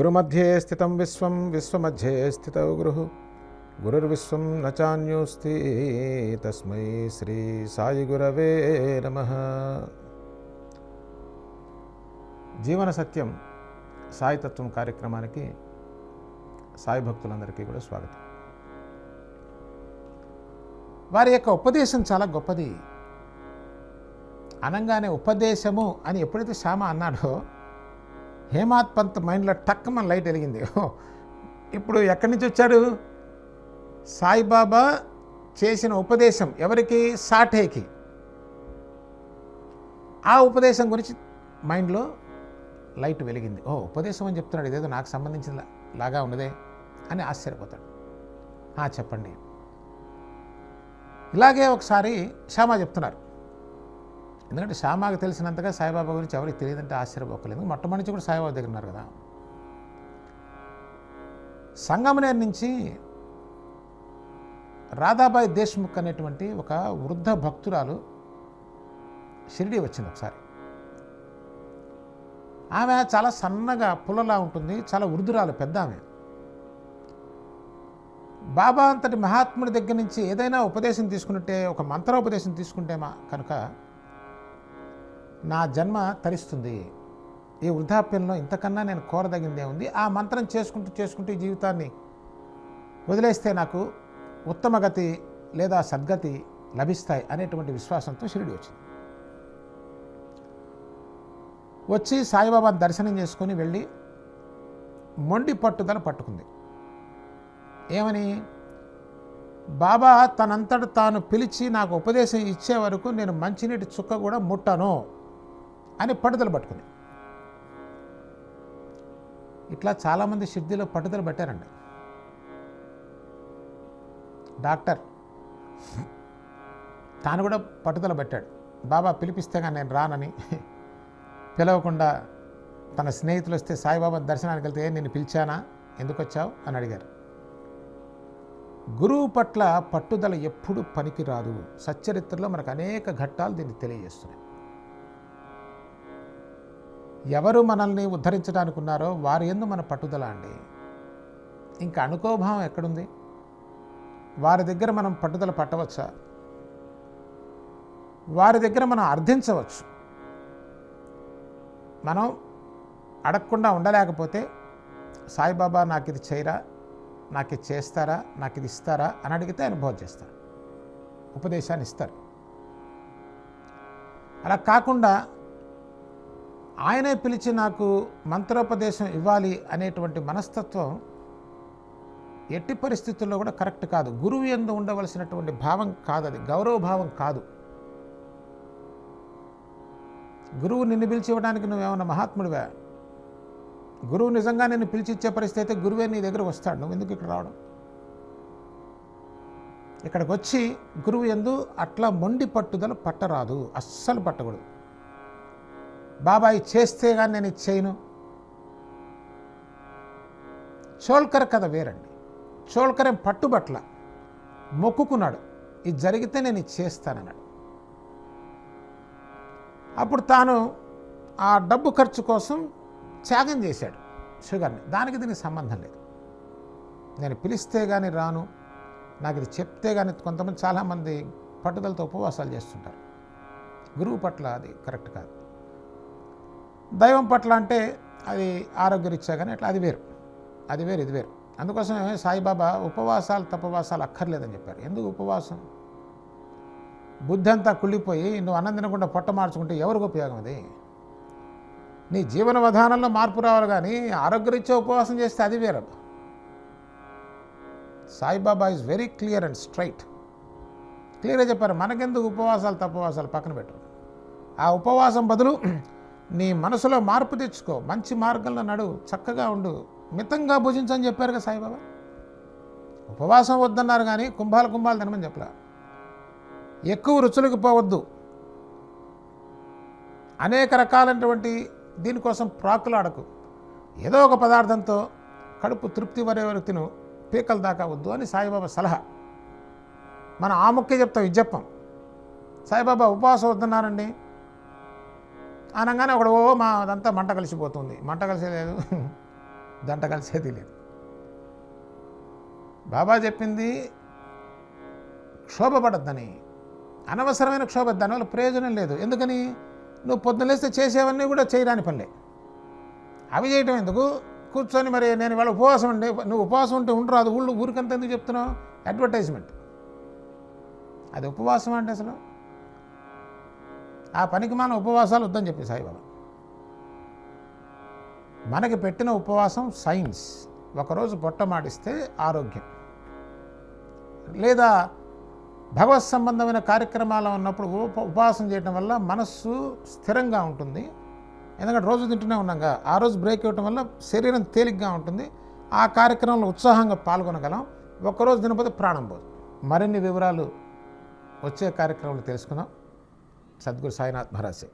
గురుమధ్యే స్థితం విశ్వం విశ్వమధ్యే స్థితౌ గురుర్విశ్వం న చాన్యోస్తి తస్మై శ్రీ సాయి గురవే నమః. జీవన సత్యం సాయితత్వం కార్యక్రమానికి సాయి భక్తులందరికీ కూడా స్వాగతం. వారి యొక్క ఉపదేశం చాలా గొప్పది అనగానే ఉపదేశము అని ఎప్పుడైతే శ్యామ అన్నాడో హేమాత్ పంత్ మైండ్లో టక్కమని లైట్ వెలిగింది. ఇప్పుడు ఎక్కడి నుంచి వచ్చాడు? సాయిబాబా చేసిన ఉపదేశం ఎవరికి? సాఠేకి. ఆ ఉపదేశం గురించి మైండ్లో లైట్ వెలిగింది. ఉపదేశం అని చెప్తున్నాడు, ఇదేదో నాకు సంబంధించిన లాగా ఉన్నదే అని ఆశ్చర్యపోతాడు. చెప్పండి. ఇలాగే ఒకసారి శ్యామ చెప్తున్నారు. ఎందుకంటే శ్యామకు తెలిసినంతగా సాయిబాబా గురించి ఎవరికి తెలియదంటే ఆశ్చర్యపోకలేదు. మొట్టమొదటి కూడా సాయిబాబా దగ్గర ఉన్నారు కదా. సంగమనేర్ నుంచి రాధాబాయి దేశ్ముఖ్ అనేటువంటి ఒక వృద్ధ భక్తురాలు షిరిడి వచ్చింది ఒకసారి. ఆమె చాలా సన్నగా పుల్లలా ఉంటుంది, చాలా వృద్ధురాలు, పెద్ద ఆమె. బాబా అంతటి మహాత్ముడి దగ్గర నుంచి ఏదైనా ఉపదేశం తీసుకుంటే, ఒక మంత్రోపదేశం తీసుకుంటే కనుక నా జన్మ తరిస్తుంది, ఈ వృద్ధాప్యంలో ఇంతకన్నా నేను కోరదగిందే ఉంది, ఆ మంత్రం చేసుకుంటూ ఈ జీవితాన్ని వదిలేస్తే నాకు ఉత్తమ గతి లేదా సద్గతి లభిస్తాయి అనేటువంటి విశ్వాసంతో షిరిడి వచ్చింది. వచ్చి సాయిబాబాను దర్శనం చేసుకొని వెళ్ళి మొండి పట్టుదల పట్టుకుంది. ఏమని? బాబా తనంతట తాను పిలిచి నాకు ఉపదేశం ఇచ్చే వరకు నేను మంచినీటి చుక్క కూడా ముట్టను అని పట్టుదల పట్టుకుంది. ఇట్లా చాలామంది షిర్డీలో పట్టుదల పెట్టారండి. డాక్టర్ తాను కూడా పట్టుదల పెట్టాడు. బాబా పిలిపిస్తే కానీ నేను రానని. పిలవకుండా తన స్నేహితులు వస్తే సాయిబాబా దర్శనానికి వెళ్తే నేను పిలిచానా, ఎందుకు వచ్చావు అని అడిగారు. గురువు పట్ల పట్టుదల ఎప్పుడు పనికిరాదు. సచ్చరిత్రలో మనకు అనేక ఘట్టాలు దీన్ని తెలియజేస్తున్నాయి. ఎవరు మనల్ని ఉద్ధరించడానికి ఉన్నారో వారి యందు మన పట్టుదల అండి. ఇంకా అనుకోభావం ఎక్కడుంది? వారి దగ్గర మనం పట్టుదల పట్టవచ్చా? వారి దగ్గర మనం అర్థించవచ్చు. మనం అడగకుండా ఉండలేకపోతే సాయిబాబా నాకు ఇది చేయరా, నాకు ఇది చేస్తారా, నాకు ఇది ఇస్తారా అని అడిగితే ఆయన బోధ చేస్తారు, ఉపదేశాన్ని ఇస్తారు. అలా కాకుండా ఆయనే పిలిచి నాకు మంత్రోపదేశం ఇవ్వాలి అనేటువంటి మనస్తత్వం ఎట్టి పరిస్థితుల్లో కూడా కరెక్ట్ కాదు. గురువు యందు ఉండవలసినటువంటి భావం కాదు, అది గౌరవ భావం కాదు. గురువు నిన్ను పిలిచి ఇవ్వడానికి నువ్వేమన్నా మహాత్ముడివా? గురువు నిజంగా నిన్ను పిలిచి ఇచ్చే పరిస్థితి అయితే గురువే నీ దగ్గరకు వస్తాడు. నువ్వు ఎందుకు ఇక్కడ రావడం? ఇక్కడికి వచ్చి గురువు యందు అట్లా మొండి పట్టుదల పట్టరాదు, అస్సలు పట్టకూడదు. బాబాయి చేస్తే కానీ నేను ఇది చేయను. చోల్కర్ కథ వేరండి. చోల్కర్ ఏం పట్టుబట్ల మొక్కుకున్నాడు, ఇది జరిగితే నేను ఇది చేస్తానన్నాడు. అప్పుడు తాను ఆ డబ్బు ఖర్చు కోసం త్యాగం చేశాడు షుగర్ని. దానికి దీనికి సంబంధం లేదు. నేను పిలిస్తే కానీ రాను, నాకు ఇది చెప్తే కానీ. కొంతమంది చాలామంది పట్టుదలతో ఉపవాసాలు చేస్తుంటారు. గురువు పట్ల అది కరెక్ట్ కాదు. దైవం పట్ల అంటే అది ఆరోగ్యరీత్యా కానీ అట్లా అది వేరు, అది వేరు, ఇది వేరు. అందుకోసమే సాయిబాబా ఉపవాసాలు తపవాసాలు అక్కర్లేదని చెప్పారు. ఎందుకు ఉపవాసం? బుద్ధి అంతా కుళ్ళిపోయి నువ్వు అన్నం తినకుండా పొట్ట మార్చుకుంటే ఎవరికి ఉపయోగం? అది నీ జీవన విధానంలో మార్పు రావాలి, కానీ ఆరోగ్యరీత్యా ఉపవాసం చేస్తే అది వేరు. Saibaba is very clear and straight. క్లియర్గా చెప్పారు, మనకెందుకు ఉపవాసాలు తపవాసాలు పక్కన పెట్టు. ఆ ఉపవాసం బదులు నీ మనసులో మార్పు తెచ్చుకో, మంచి మార్గంలో నడు, చక్కగా ఉండు, మితంగా భుజించని చెప్పారు కదా సాయిబాబా. ఉపవాసం వద్దన్నారు కానీ కుంభాలు తినమని చెప్పలే. ఎక్కువ రుచులకు పోవద్దు, అనేక రకాలైనటువంటి దీనికోసం ప్రాకులాడకు, ఏదో ఒక పదార్థంతో కడుపు తృప్తి వరే వరకు తిను, పీకల దాకా వద్దు అని సాయిబాబా సలహా. మనం ఆ ముక్కే చెప్తాం, ఇది చెప్పాం. సాయిబాబా ఉపవాసం వద్దన్నారండి అనగానే ఒకడు మా అదంతా మంట కలిసిపోతుంది. మంట కలిసేలేదు, దంట కలిసేది లేదు. బాబా చెప్పింది క్షోభపడద్దని, అనవసరమైన క్షోభ, దానివల్ల ప్రయోజనం లేదు. ఎందుకని? నువ్వు పొద్దున లేస్తే చేసేవన్నీ కూడా చేయరాని పనులే. అవి చేయటం ఎందుకు? కూర్చొని మరి నేను ఇవాళ ఉపవాసం ఉండే, నువ్వు ఉపవాసం ఉంటే ఉండరాదు, ఊరికంతా ఎందుకు చెప్తున్నావు? అడ్వర్టైజ్మెంట్. అది ఉపవాసం అంటే అసలు ఆ పనికి మన ఉపవాసాలు వద్దని చెప్పి సాయిబాబా మనకి పెట్టిన ఉపవాసం సైన్స్. ఒకరోజు పొట్ట మాడిస్తే ఆరోగ్యం, లేదా భగవత్ సంబంధమైన కార్యక్రమాలు ఉన్నప్పుడు ఉపవాసం చేయడం వల్ల మనస్సు స్థిరంగా ఉంటుంది. ఎందుకంటే రోజు తింటూనే ఉన్నాగా, ఆ రోజు బ్రేక్ ఇవ్వటం వల్ల శరీరం తేలిగ్గా ఉంటుంది, ఆ కార్యక్రమంలో ఉత్సాహంగా పాల్గొనగలం. ఒక్కరోజు తినకపోతే ప్రాణం పోదు. మరిన్ని వివరాలు వచ్చే కార్యక్రమంలో తెలుసుకుందాం. సద్గురు సాయినాథ్ మహారాజ్.